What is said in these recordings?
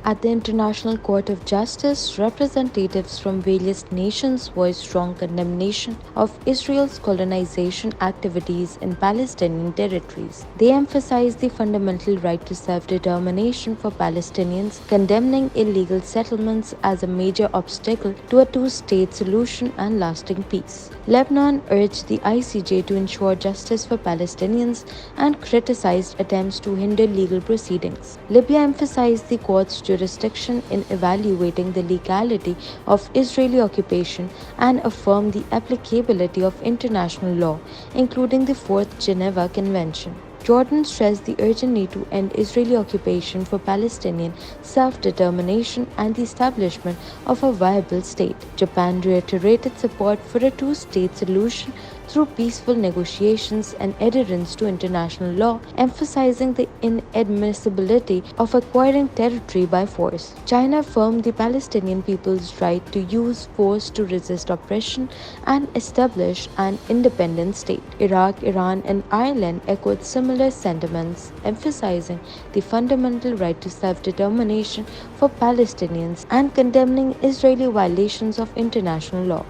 At the International Court of Justice, representatives from various nations voiced strong condemnation of Israel's colonization activities in Palestinian territories. They emphasized the fundamental right to self-determination for Palestinians, condemning illegal settlements as a major obstacle to a two-state solution and lasting peace. Lebanon urged the ICJ to ensure justice for Palestinians and criticized attempts to hinder legal proceedings. Libya emphasized the court's jurisdiction in evaluating the legality of Israeli occupation and affirmed the applicability of international law, including the Fourth Geneva Convention. Jordan stressed the urgent need to end Israeli occupation for Palestinian self-determination and the establishment of a viable state. Japan reiterated support for a two-state solution through peaceful negotiations and adherence to international law, emphasizing the inadmissibility of acquiring territory by force. China affirmed the Palestinian people's right to use force to resist oppression and establish an independent state. Iraq, Iran, and Ireland echoed similar sentiments, emphasizing the fundamental right to self-determination for Palestinians and condemning Israeli violations of international law.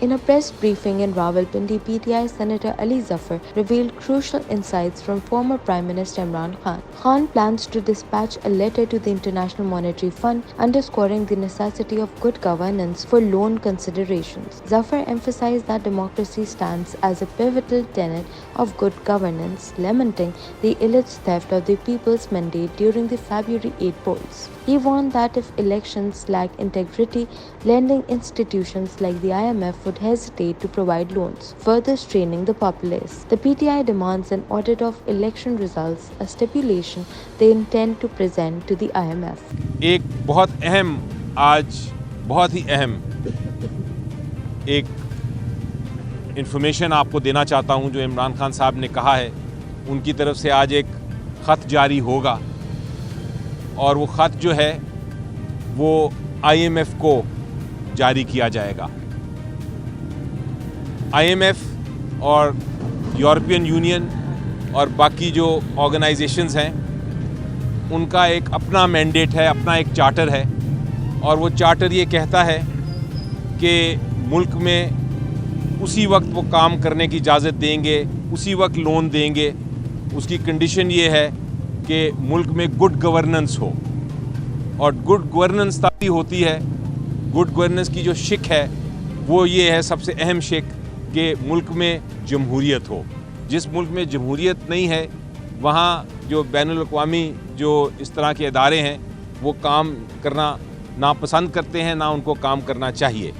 In a press briefing in Rawalpindi, PTI Senator Ali Zafar revealed crucial insights from former Prime Minister Imran Khan. Khan plans to dispatch a letter to the International Monetary Fund underscoring the necessity of good governance for loan considerations. Zafar emphasized that democracy stands as a pivotal tenet of good governance, lamenting the alleged theft of the people's mandate during the February 8 polls. He warned that if elections lack integrity, lending institutions like the IMF would hesitate to provide loans, further straining the populace. The PTI demands an audit of election results, a stipulation they intend to present to the IMF. एक बहुत ही अहम एक information आपको देना चाहता हूं जो इमरान खान साहब ने कहा है। उनकी तरफ से आज एक ख़त जारी होगा और वो ख़त जो है वो IMF को जारी किया जाएगा। IMF और यूरोपियन यूनियन और बाकी जो ऑर्गेनाइजेशंस हैं उनका एक अपना मैंडेट है, अपना एक चार्टर है और वो चार्टर ये कहता है कि मुल्क में उसी वक्त वो काम करने की इजाज़त देंगे, उसी वक्त लोन देंगे। उसकी कंडीशन ये है कि मुल्क में गुड गवर्नेंस हो और गुड गवर्नेंस तभी होती है, गुड गवर्नेंस की जो शिक है वो ये है सबसे अहम शिक कि मुल्क में जमहूरियत हो। जिस मुल्क में जमहूरियत नहीं है वहाँ जो बैनुल-अक़वामी जो इस तरह के इदारे हैं वो काम करना नापसंद करते हैं, ना उनको काम करना चाहिए।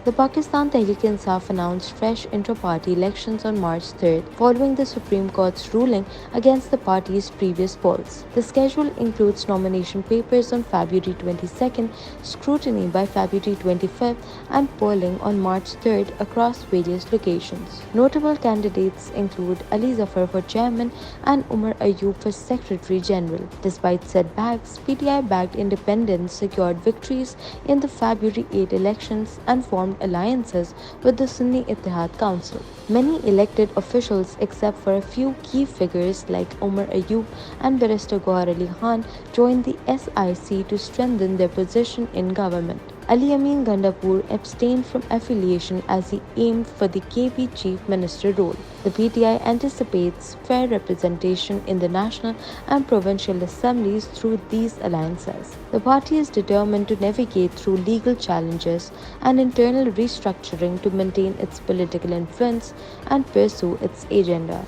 The Pakistan Tehreek-e-Insaf announced fresh intra-party elections on March 3rd, following the Supreme Court's ruling against the party's previous polls. The schedule includes nomination papers on February 22nd, scrutiny by February 25th, and polling on March 3rd across various locations. Notable candidates include Ali Zafar for chairman and Umar Ayub for Secretary General. Despite setbacks, PTI-backed independents secured victories in the February 8 elections and formed alliances with the Sunni Ittihad Council. Many elected officials, except for a few key figures like Umar Ayub and Barrister Gauhar Ali Khan, joined the SIC to strengthen their position in government. Ali Amin Gandapur abstained from affiliation as he aimed for the KP Chief Minister role. The PTI anticipates fair representation in the national and provincial assemblies through these alliances. The party is determined to navigate through legal challenges and internal restructuring to maintain its political influence and pursue its agenda.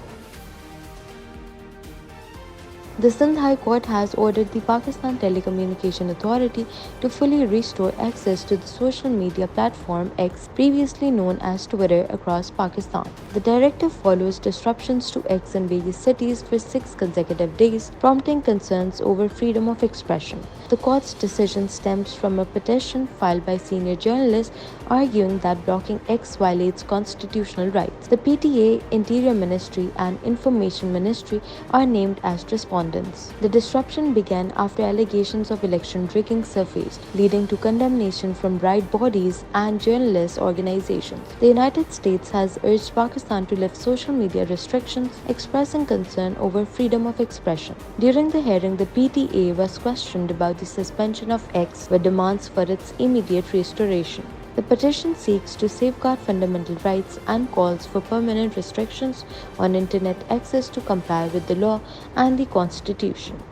The Sindh High Court has ordered the Pakistan Telecommunication Authority to fully restore access to the social media platform X, previously known as Twitter, across Pakistan. The directive follows disruptions to X in various cities for 6 consecutive days, prompting concerns over freedom of expression. The court's decision stems from a petition filed by senior journalists arguing that blocking X violates constitutional rights. The PTA, Interior Ministry, and Information Ministry are named as respondents. correspondence. The disruption began after allegations of election rigging surfaced, leading to condemnation from right bodies and journalist organizations. The United States has urged Pakistan to lift social media restrictions, expressing concern over freedom of expression. During the hearing, the PTA was questioned about the suspension of X with demands for its immediate restoration. The petition seeks to safeguard fundamental rights and calls for permanent restrictions on Internet access to comply with the law and the Constitution.